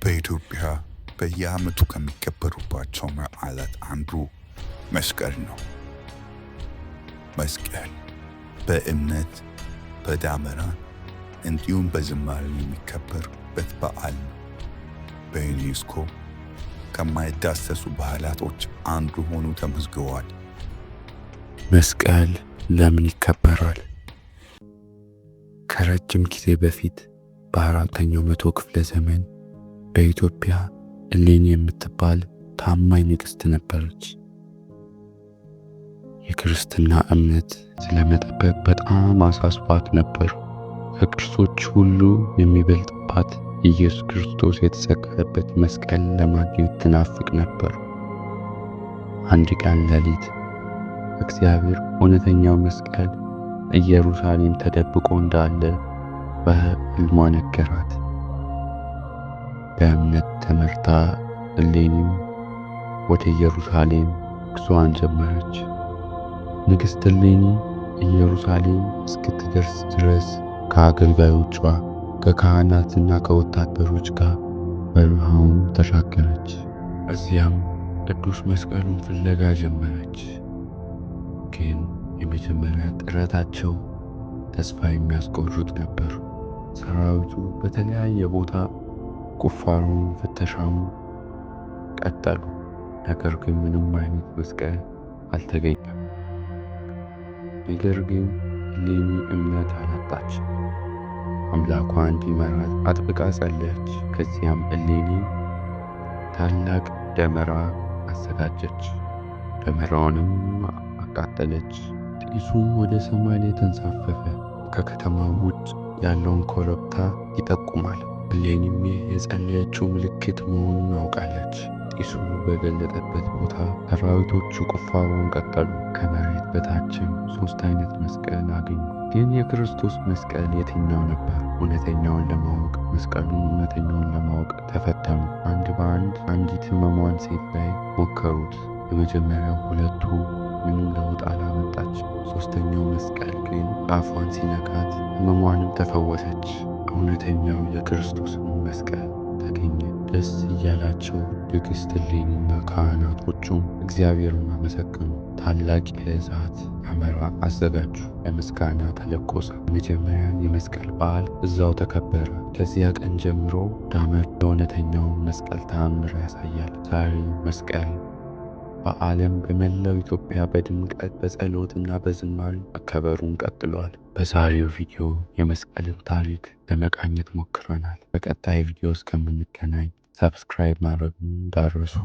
በኢትዮጵያ በየዓመቱ ከሚከበሩባቸው በዓላት አንዱ መስቀል ነው። መስቀል በእምነት በዳመራ እንዲሁም በዝማሬ የሚከበርበት በዓል ነው። በዩኔስኮ ከማይዳሰሱ ባህላቶች አንዱ ሆኖ ተመዝግቧል። መስቀል ለምን ይከበራል? ከረጅም ጊዜ በፊት በ4ኛው መቶ ክፍለ ዘመን በኢትዮጵያ እሌኒ የምትባል ታማኝ ንግሥት ነበረች። የክርስትና እምነት ስለመጠበቅ በጣም አሳስባት ነበር። ከቅርሶች ሁሉ የሚበልጥባት ኢየሱስ ክርስቶስ የተሰቀለበት መስቀል ለማግኘት ትናፍቅ ነበር። አንድ ቀን ሌሊት እግዚአብሔር እውነተኛው መስቀል ኢየሩሳሌም ተደብቆ እንዳለ በሕልሟ ነገራት። በእምነት ተመርታ እሌኒም ወደ ኢየሩሳሌም ጉዞዋን ጀመረች። ንግሥት እሌኒ ኢየሩሳሌም እስክትደርስ ድረስ ከአገልጋዮቿ ከካህናትና ከወታደሮች ጋር በረሃውን ተሻገረች። እዚያም ቅዱስ መስቀሉን ፍለጋ ጀመረች። ግን የመጀመሪያ ጥረታቸው ተስፋ የሚያስቆርጥ ነበር። ሰራዊቱ በተለያየ ቦታ ቁፋሮውን ፍተሻውን ቀጠሉ። ነገር ግን ምንም አይነት መስቀል አልተገኘም። ነገር ግን እሌኒ እምነት አላጣች። አምላኳ እንዲመራት አጥብቃ ጸለየች። ከዚያም እሌኒ ታላቅ ደመራ አዘጋጀች። ደመራውንም አቃጠለች። ጢሱም ወደ ሰማይ ላይ ተንሳፈፈ። ከከተማው ውጭ ያለውን ኮረብታ ይጠቁማል። እሌኒም የጸለየችው ምልክት መሆኑን አውቃለች። ጢሱ በገለጠበት ቦታ ሰራዊቶቹ ቁፋሮውን ቀጠሉ። ከመሬት በታችም 3 አይነት መስቀል አገኙ። ግን የክርስቶስ መስቀል የትኛው ነበር? እውነተኛውን ለማወቅ መስቀሉን እውነተኛውን ለማወቅ ተፈተኑ። አንድ በአንድ አንዲት ሕመሟን ሴት ላይ ሞከሩት። የመጀመሪያው ሁለቱ ምንም ለውጥ አላመጣች። 3ኛው መስቀል ግን አፏን ሲነካት ሕመሟንም ተፈወሰች። እውነተኛው የክርስቶስን መስቀል ተገኘ። ደስ እያላቸው ንግሥት እሌኒና ካህናቶቹም እግዚአብሔርን አመሰገኑ። ታላቅ የእሳት አመራ አዘጋጁ። ለምስጋና ተለኮሰ። መጀመሪያ የመስቀል በዓል እዛው ተከበረ። ከዚያ ቀን ጀምሮ ዳመራ የእውነተኛውን መስቀል ተአምር ያሳያል። ዛሬ መስቀል በዓለም በመላው ኢትዮጵያ በድምቀት በጸሎትና በዝማሬ መከበሩን ቀጥሏል። በዛሬው ቪዲዮ የመስቀልን ታሪክ ለመቃኘት ሞክረናል። በቀጣይ ቪዲዮ እስከምንገናኝ ሰብስክራይብ ማድረጉን እንዳትረሱ።